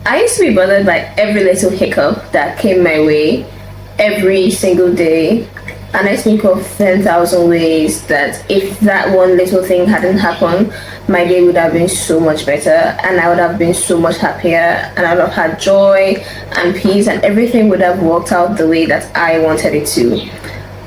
I used to be bothered by every little hiccup that came my way every single day. And I think of 10,000 ways that if that one little thing hadn't happened, my day would have been so much better and I would have been so much happier and I would have had joy and peace and everything would have worked out the way that I wanted it to.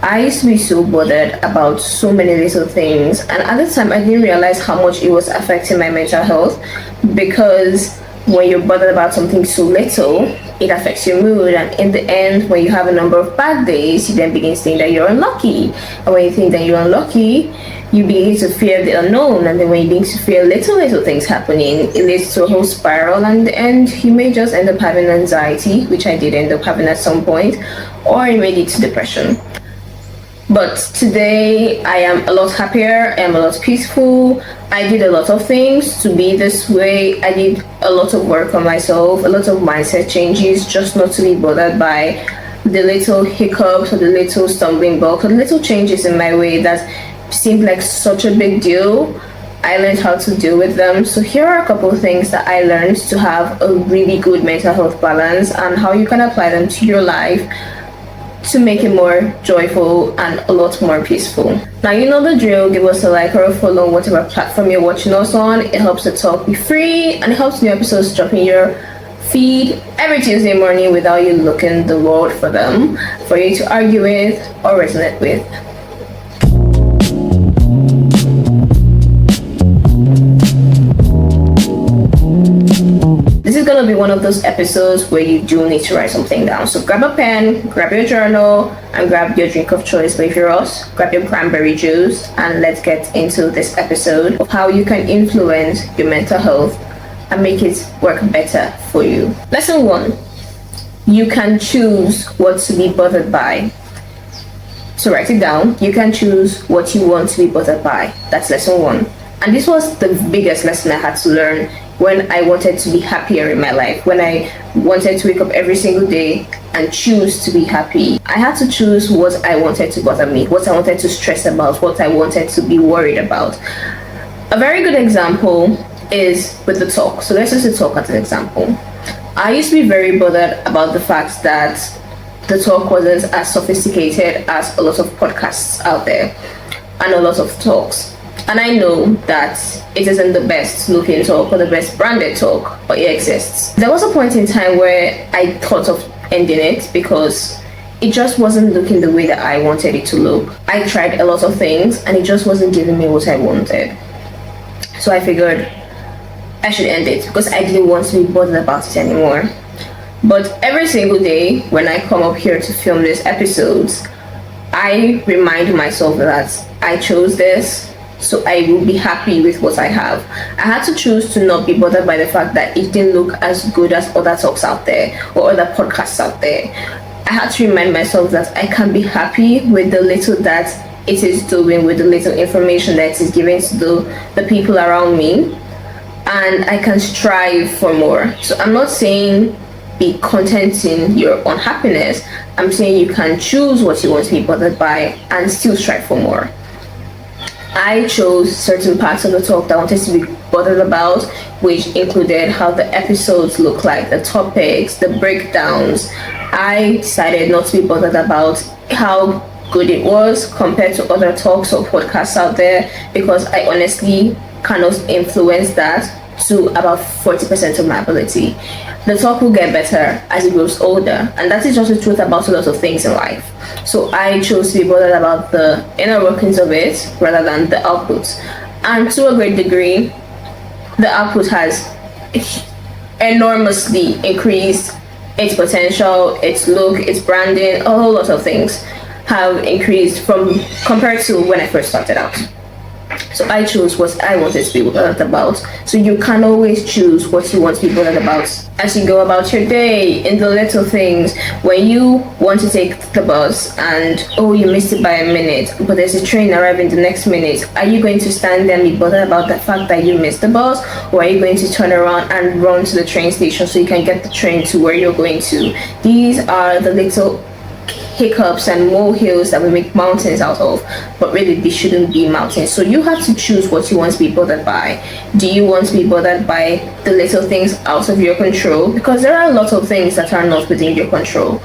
I used to be so bothered about so many little things, and at the time I didn't realize how much it was affecting my mental health, because when you're bothered about something so little, it affects your mood, and in the end, when you have a number of bad days, you then begin to think that you're unlucky, and when you think that you're unlucky, you begin to fear the unknown, and then when you begin to fear little things happening, it leads to a whole spiral, and in the end, you may just end up having anxiety, which I did end up having at some point, or it may lead to depression. But today I am a lot happier, I am a lot peaceful. I did a lot of things to be this way. I did a lot of work on myself, a lot of mindset changes, just not to be bothered by the little hiccups or the little stumbling blocks or the little changes in my way that seemed like such a big deal. I learned how to deal with them. So here are a couple of things that I learned to have a really good mental health balance and how you can apply them to your life to make it more joyful and a lot more peaceful. Now you know the drill. Give us a like or a follow on whatever platform you're watching us on. It helps the talk be free and it helps new episodes drop in your feed every Tuesday morning without you looking the world for them, for you to argue with or resonate with. This is going to be one of those episodes where you do need to write something down. So grab a pen, grab your journal, and grab your drink of choice. But if you're us, grab your cranberry juice, and let's get into this episode of how you can influence your mental health and make it work better for you. Lesson 1. You can choose what to be bothered by. So write it down. You can choose what you want to be bothered by. That's lesson 1. And this was the biggest lesson I had to learn when I wanted to be happier in my life, when I wanted to wake up every single day and choose to be happy. I had to choose what I wanted to bother me, what I wanted to stress about, what I wanted to be worried about. A very good example is with the talk. So let's use the talk as an example. I used to be very bothered about the fact that the talk wasn't as sophisticated as a lot of podcasts out there and a lot of talks. And I know that it isn't the best looking talk or the best branded talk, but it exists. There was a point in time where I thought of ending it because it just wasn't looking the way that I wanted it to look. I tried a lot of things and it just wasn't giving me what I wanted. So I figured I should end it because I didn't want to be bothered about it anymore. But every single day when I come up here to film these episodes, I remind myself that I chose this, so I will be happy with what I have. I had to choose to not be bothered by the fact that it didn't look as good as other talks out there or other podcasts out there. I had to remind myself that I can be happy with the little that it is doing, with the little information that it is giving to the people around me, and I can strive for more. So I'm not saying be content in your unhappiness. I'm saying you can choose what you want to be bothered by and still strive for more. I chose certain parts of the talk that I wanted to be bothered about, which included how the episodes look like, the topics, the breakdowns. I decided not to be bothered about how good it was compared to other talks or podcasts out there, because I honestly cannot influence that to about 40% of my ability. The talk will get better as it grows older, and that is just the truth about a lot of things in life. So I chose to be bothered about the inner workings of it rather than the output. And to a great degree, the output has enormously increased its potential, its look, its branding, a whole lot of things have increased from compared to when I first started out. So I chose what I wanted to be bothered about. So you can always choose what you want to be bothered about as you go about your day, in the little things. When you want to take the bus and you missed it by a minute, but there's a train arriving the next minute, are you going to stand there and be bothered about the fact that you missed the bus, or are you going to turn around and run to the train station so you can get the train to where you're going to? These are the little hiccups and molehills that we make mountains out of, but really they shouldn't be mountains. So you have to choose what you want to be bothered by. Do you want to be bothered by the little things out of your control? Because there are a lot of things that are not within your control.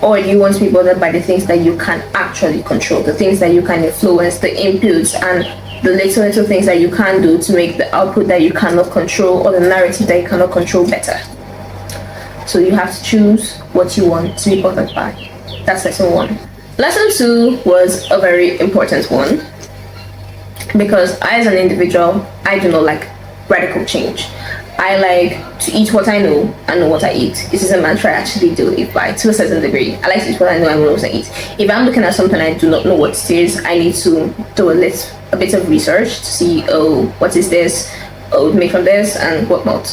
Or do you want to be bothered by the things that you can actually control, the things that you can influence, the inputs and the little things that you can do to make the output that you cannot control or the narrative that you cannot control better? So you have to choose what you want to be bothered by. That's lesson 1. Lesson 2 was a very important one, because I, as an individual, I do not like radical change. I like to eat what I know and know what I eat. This is a mantra I actually do live by to a certain degree. I like to eat what I know and know what I eat. If I'm looking at something I do not know what it is, I need to do a bit of research to see, oh, what is this? Oh, made from this and whatnot.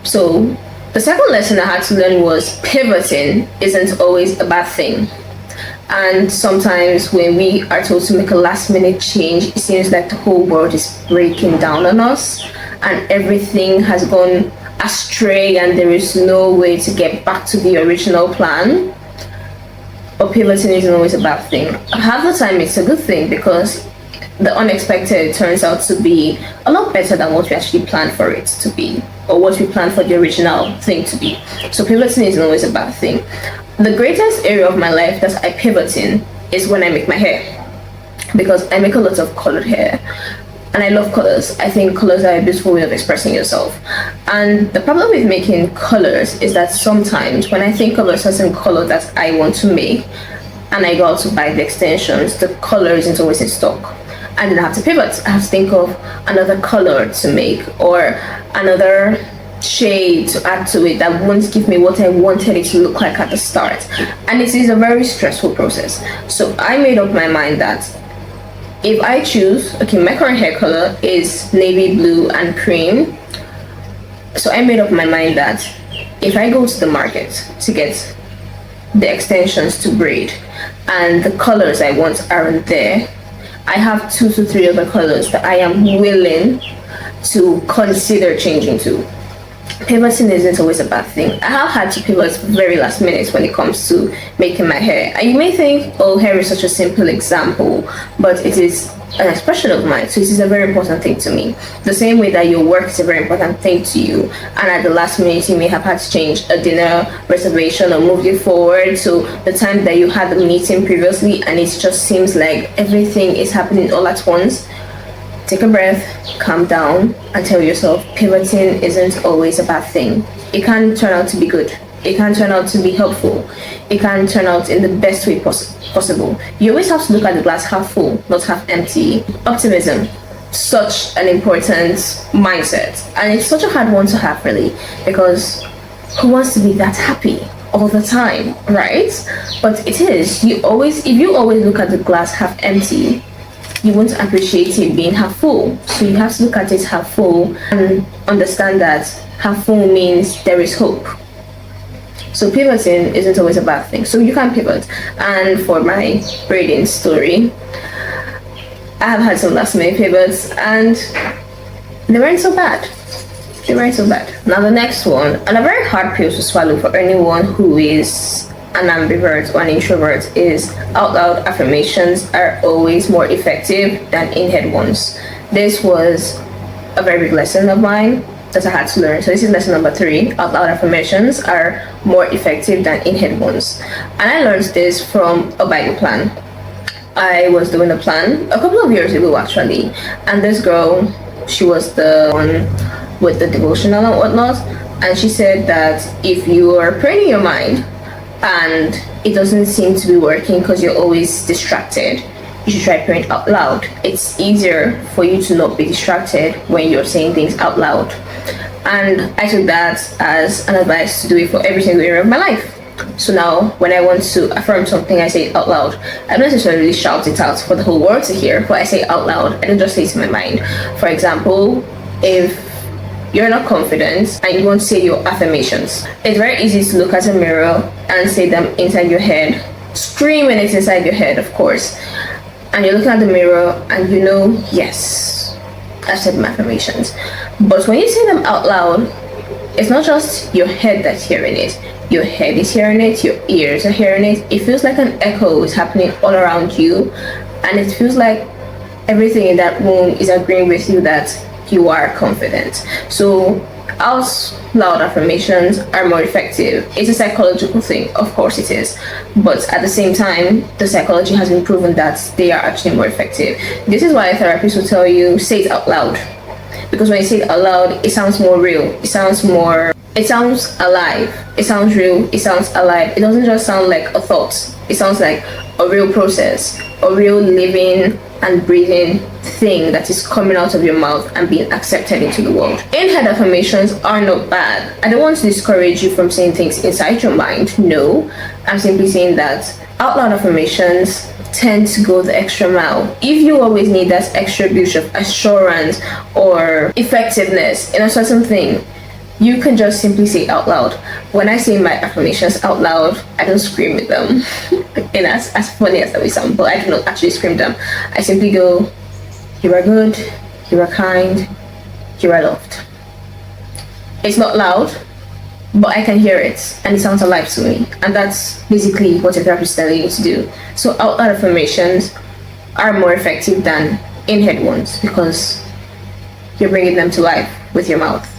So the second lesson I had to learn was pivoting isn't always a bad thing. And sometimes when we are told to make a last minute change, it seems like the whole world is breaking down on us and everything has gone astray and there is no way to get back to the original plan. But pivoting isn't always a bad thing. Half the time it's a good thing, because the unexpected turns out to be a lot better than what we actually planned for it to be, or what we planned for the original thing to be. So pivoting isn't always a bad thing. The greatest area of my life that I pivot in is when I make my hair, because I make a lot of colored hair and I love colors. I think colors are a beautiful way of expressing yourself. And the problem with making colors is that sometimes when I think of a certain color that I want to make and I go out to buy the extensions, the color isn't always in stock. And then I have to pivot. I have to think of another color to make or another shade to add to it that won't give me what I wanted it to look like at the start. And it is a very stressful process. So I made up my mind that if I choose, okay, my current hair color is navy blue and cream. So I made up my mind that if I go to the market to get the extensions to braid and the colors I want aren't there, I have 2 to 3 other colors that I am willing to consider changing to. Pivoting isn't always a bad thing. I have had to pivot very last minute when it comes to making my hair. And you may think, oh, hair is such a simple example, but it is an expression of mine, so it is a very important thing to me. The same way that your work is a very important thing to you, and at the last minute you may have had to change a dinner reservation or move it forward to the time that you had the meeting previously, and it just seems like everything is happening all at once. Take a breath, calm down, and tell yourself pivoting isn't always a bad thing. It can turn out to be good. It can turn out to be helpful. It can turn out in the best way possible. You always have to look at the glass half full, not half empty. Optimism, such an important mindset. And it's such a hard one to have, really, because who wants to be that happy all the time, right? But it is. If you always look at the glass half empty, you won't appreciate it being half full. So you have to look at it half full and understand that half full means there is hope. So pivoting isn't always a bad thing. So you can pivot. And for my braiding story, I have had some last minute pivots and they weren't so bad. Now the next one, and a very hard pill to swallow for anyone who is an ambivert or an introvert, is out loud affirmations are always more effective than in-head ones. This was a very big lesson of mine that I had to learn. So this is lesson number 3. Out loud affirmations are more effective than in-head ones. And I learned this from a Bible plan. I was doing a plan a couple of years ago actually, and this girl, she was the one with the devotional and whatnot, and she said that if you are praying in your mind and it doesn't seem to be working because you're always distracted, you should try praying out loud. It's easier for you to not be distracted when you're saying things out loud. And I took that as an advice to do it for every single area of my life. So now when I want to affirm something, I say it out loud. I don't necessarily shout it out for the whole world to hear, but I say it out loud. I don't just say it in my mind. For example, if you're not confident and you want to say your affirmations, it's very easy to look at a mirror and say them inside your head, screaming it inside your head, of course. And you're looking at the mirror and you know, yes, I've said my affirmations. But when you say them out loud, It's not just your head that's hearing it. Your head is hearing it, your ears are hearing it. It feels like an echo is happening all around you, and it feels like everything in that room is agreeing with you that you are confident. So out loud affirmations are more effective. It's a psychological thing, of course it is, but at the same time, the psychology has been proven that they are actually more effective. This is why therapists will tell you say it out loud, because when you say it out loud, it sounds more real. It sounds alive. It sounds real. It sounds alive. It doesn't just sound like a thought. It sounds like a real process, a real living and breathing thing that is coming out of your mouth and being accepted into the world. In-head affirmations are not bad. I don't want to discourage you from saying things inside your mind. No, I'm simply saying that out loud affirmations tend to go the extra mile. If you always need that extra boost of assurance or effectiveness in a certain thing, you can just simply say out loud. When I say my affirmations out loud, I don't scream with them. And as funny as that may sound, but I do not actually scream them. I simply go, you are good, you are kind, you are loved. It's not loud, but I can hear it and it sounds alive to me. And that's basically what a therapist is telling you to do. So out loud affirmations are more effective than in-head ones because you're bringing them to life with your mouth.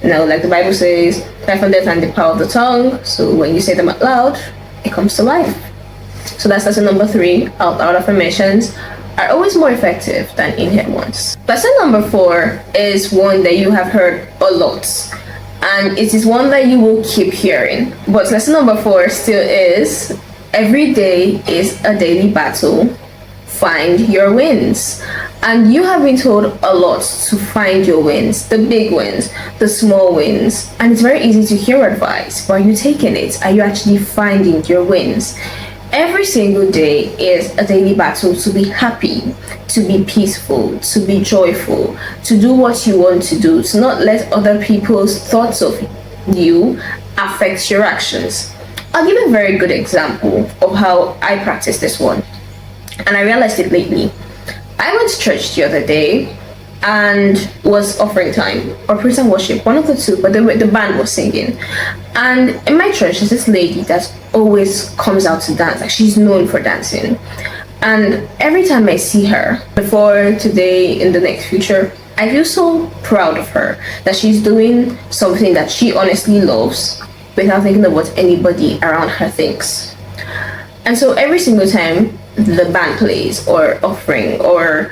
Like the Bible says, life and death and the power of the tongue. So when you say them out loud, it comes to life. So that's lesson number 3. Out loud affirmations are always more effective than in-head ones. Lesson number 4 is one that you have heard a lot, and it is one that you will keep hearing. But lesson number 4 still is, every day is a daily battle. Find your wins. And you have been told a lot to find your wins, the big wins, the small wins. And it's very easy to hear advice, but are you taking it? Are you actually finding your wins? Every single day is a daily battle to be happy, to be peaceful, to be joyful, to do what you want to do, to not let other people's thoughts of you affect your actions. I'll give a very good example of how I practice this one. And I realized it lately. I went to church the other day and was offering time or praise and worship, one of the two, but the band was singing. And in my church, there's this lady that always comes out to dance. Like, she's known for dancing. And every time I see her, before, today, in the next future, I feel so proud of her that she's doing something that she honestly loves without thinking of what anybody around her thinks. And so every single time the band plays or offering or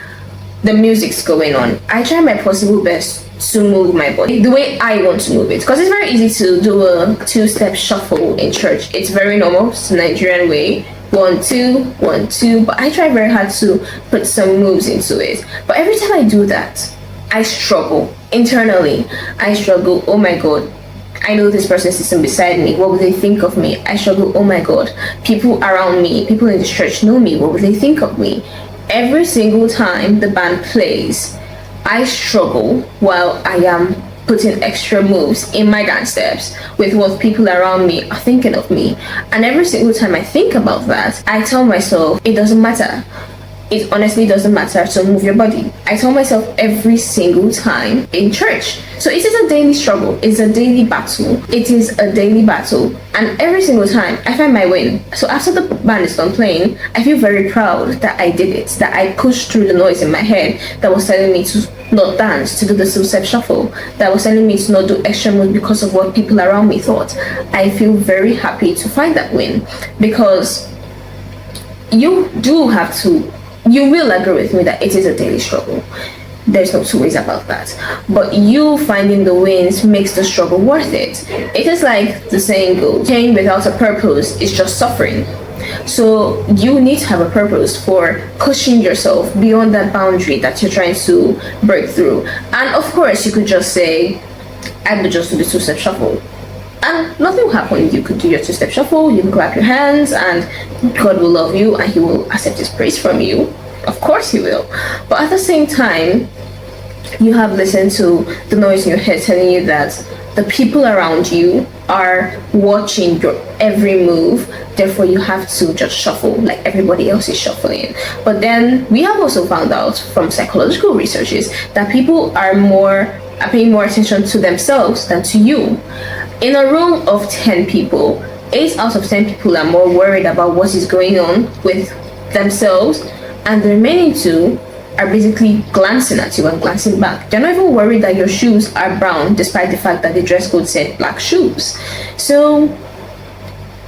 the music's going on, I try my possible best to move my body the way I want to move it, because it's very easy to do a 2-step shuffle in church. It's very normal. It's the Nigerian way. 1 2 1 2, but I try very hard to put some moves into it. But every time I do that, I struggle internally. I struggle. Oh my god, I know this person sitting beside me. What will they think of me? I struggle. Oh my god, people around me, people in the church know me. What will they think of me? Every single time the band plays, I struggle while I am putting extra moves in my dance steps with what people around me are thinking of me. And every single time I think about that, I tell myself it doesn't matter. It honestly doesn't matter to move your body. I tell myself every single time in church. So it is a daily struggle. It's a daily battle. It is a daily battle. And every single time I find my win. So after the band is done playing, I feel very proud that I did it, that I pushed through the noise in my head that was telling me to not dance, to do the 2-step shuffle, that was telling me to not do extra moves because of what people around me thought. I feel very happy to find that win, because you do have to. You will agree with me that it is a daily struggle. There's no two ways about that. But you finding the wins makes the struggle worth it. It is like the saying goes, pain without a purpose is just suffering. So you need to have a purpose for pushing yourself beyond that boundary that you're trying to break through. And of course, you could just say, I would just do the 2-step shuffle. And nothing will happen. You could do your 2-step shuffle, you can clap your hands, and God will love you and He will accept His praise from you. Of course He will. But at the same time, you have listened to the noise in your head telling you that the people around you are watching your every move, therefore you have to just shuffle like everybody else is shuffling. But then we have also found out from psychological researches that people are more are paying more attention to themselves than to you. In a room of 10 people, 8 out of 10 people are more worried about what is going on with themselves, and the remaining 2 are basically glancing at you and glancing back. They're not even worried that your shoes are brown, despite the fact that the dress code said black shoes. So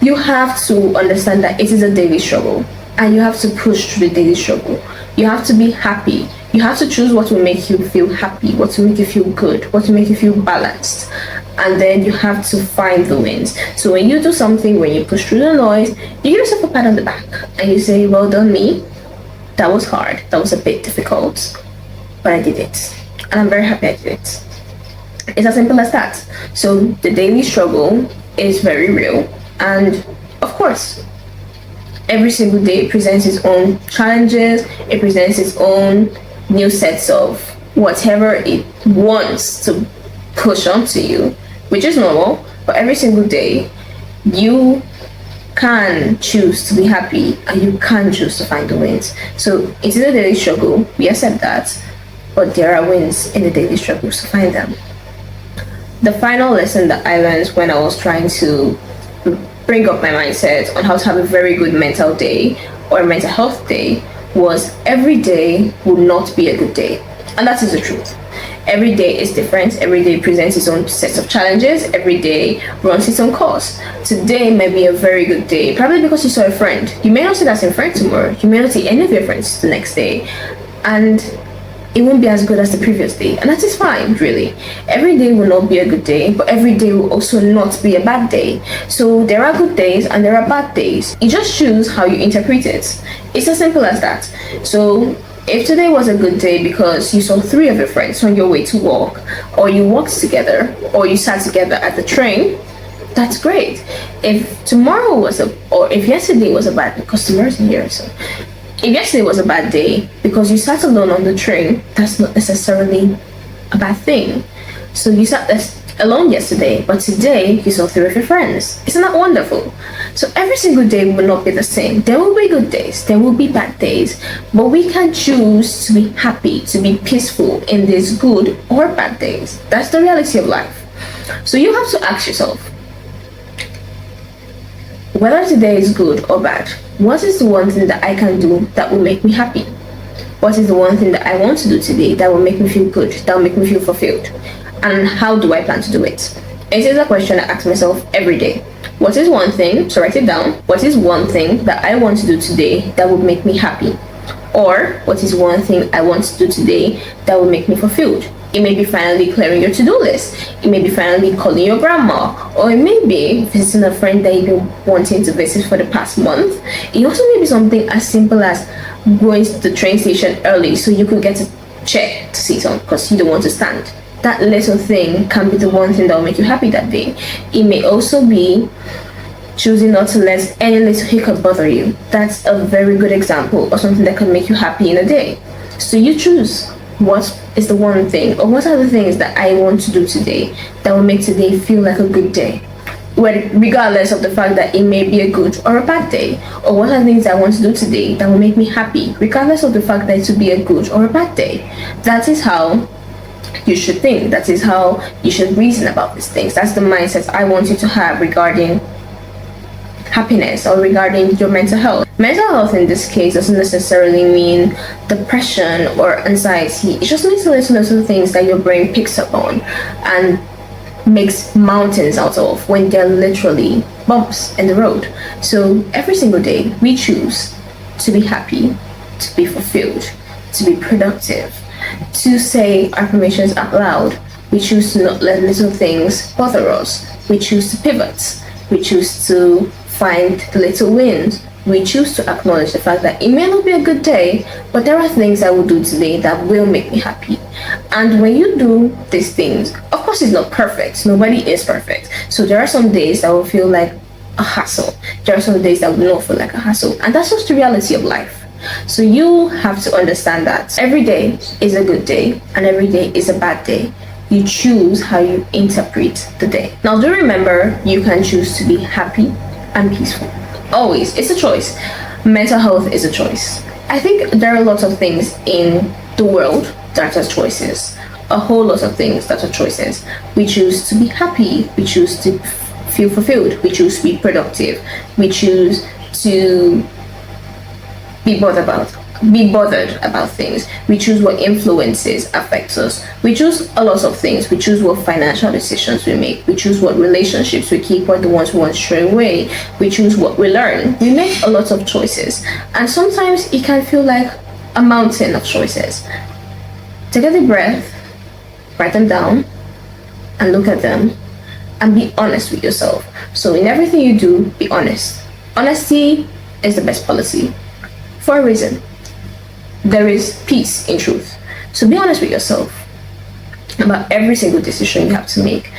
you have to understand that it is a daily struggle, and you have to push through the daily struggle. You have to be happy. You have to choose what will make you feel happy, what will make you feel good, what will make you feel balanced. And then you have to find the wins. So when you do something, when you push through the noise, you give yourself a pat on the back and you say, well done me. That was hard. That was a bit difficult, but I did it. And I'm very happy I did it. It's as simple as that. So the daily struggle is very real. And of course, every single day presents its own challenges. It presents its own new sets of whatever it wants to push onto you, which is normal. But every single day, you can choose to be happy and you can choose to find the wins. So it is a daily struggle, we accept that, but there are wins in the daily struggle, so find them. The final lesson that I learned when I was trying to bring up my mindset on how to have a very good mental day or a mental health day was every day will not be a good day. And that is the truth. Every day is different. Every day presents its own set of challenges. Every day runs its own course. Today might be a very good day, probably because you saw a friend. You may not see that same friend tomorrow. You may not see any of your friends the next day. And it won't be as good as the previous day. And that is fine, really. Every day will not be a good day, but every day will also not be a bad day. So there are good days and there are bad days. You just choose how you interpret it. It's as simple as that. So if today was a good day because you saw 3 of your friends on your way to work, or you walked together, or you sat together at the train, that's great. If tomorrow was or if yesterday was a bad, because tomorrow's here, so if yesterday was a bad day because you sat alone on the train, that's not necessarily a bad thing. So you sat alone yesterday, but today you saw 3 of your friends. Isn't that wonderful? So every single day will not be the same. There will be good days, there will be bad days, but we can choose to be happy, to be peaceful in these good or bad days. That's the reality of life. So you have to ask yourself, whether today is good or bad, what is the one thing that I can do that will make me happy? What is the one thing that I want to do today that will make me feel good, that will make me feel fulfilled? And how do I plan to do it? It is a question I ask myself every day. What is one thing, so write it down, what is one thing that I want to do today that would make me happy? Or what is one thing I want to do today that will make me fulfilled? It may be finally clearing your to-do list. It may be finally calling your grandma. Or it may be visiting a friend that you've been wanting to visit for the past month. It also may be something as simple as going to the train station early so you could get a chair to sit on because you don't want to stand. That little thing can be the one thing that will make you happy that day. It may also be choosing not to let any little hiccup bother you. That's a very good example of something that can make you happy in a day. So you choose what is the one thing, or what are the things that I want to do today that will make today feel like a good day, regardless of the fact that it may be a good or a bad day. Or what are the things I want to do today that will make me happy, regardless of the fact that it will be a good or a bad day. That is how you should think. That is how you should reason about these things. That's the mindset I want you to have regarding happiness or regarding your mental health. Mental health in this case doesn't necessarily mean depression or anxiety. It just means little things that your brain picks up on and makes mountains out of when they're literally bumps in the road. So every single day we choose to be happy, to be fulfilled, to be productive, to say affirmations out loud. We choose to not let little things bother us. We choose to pivot. We choose to find the little wins. We choose to acknowledge the fact that it may not be a good day, but there are things I will do today that will make me happy. And when you do these things, of course it's not perfect. Nobody is perfect. So there are some days that will feel like a hassle. There are some days that will not feel like a hassle. And that's just the reality of life. So you have to understand that every day is a good day and every day is a bad day. You choose how you interpret the day. Now do remember, you can choose to be happy and peaceful. Always. It's a choice. Mental health is a choice. I think there are lots of things in the world that are choices. a whole lot of things that are choices. We choose to be happy, we choose to feel fulfilled, we choose to be productive, we choose to be bothered about things. We choose what influences affects us. We choose a lot of things. We choose what financial decisions we make. We choose what relationships we keep or the ones we want to stray away. We choose what we learn. We make a lot of choices, and sometimes it can feel like a mountain of choices. Take a deep breath, write them down, and look at them, and be honest with yourself. So in everything you do, be honest. Honesty is the best policy. For a reason. There is peace in truth. So be honest with yourself about every single decision you have to make.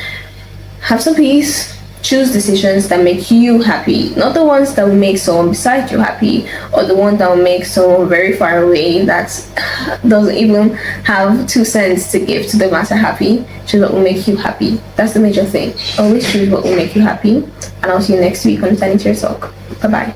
Have some peace. Choose decisions that make you happy, not the ones that will make someone beside you happy, or the one that will make someone very far away that doesn't even have 2 cents to give to the matter happy. Choose what will make you happy. That's the major thing. Always choose what will make you happy. And I'll see you next week on the Tiny Tear Talk. Bye bye.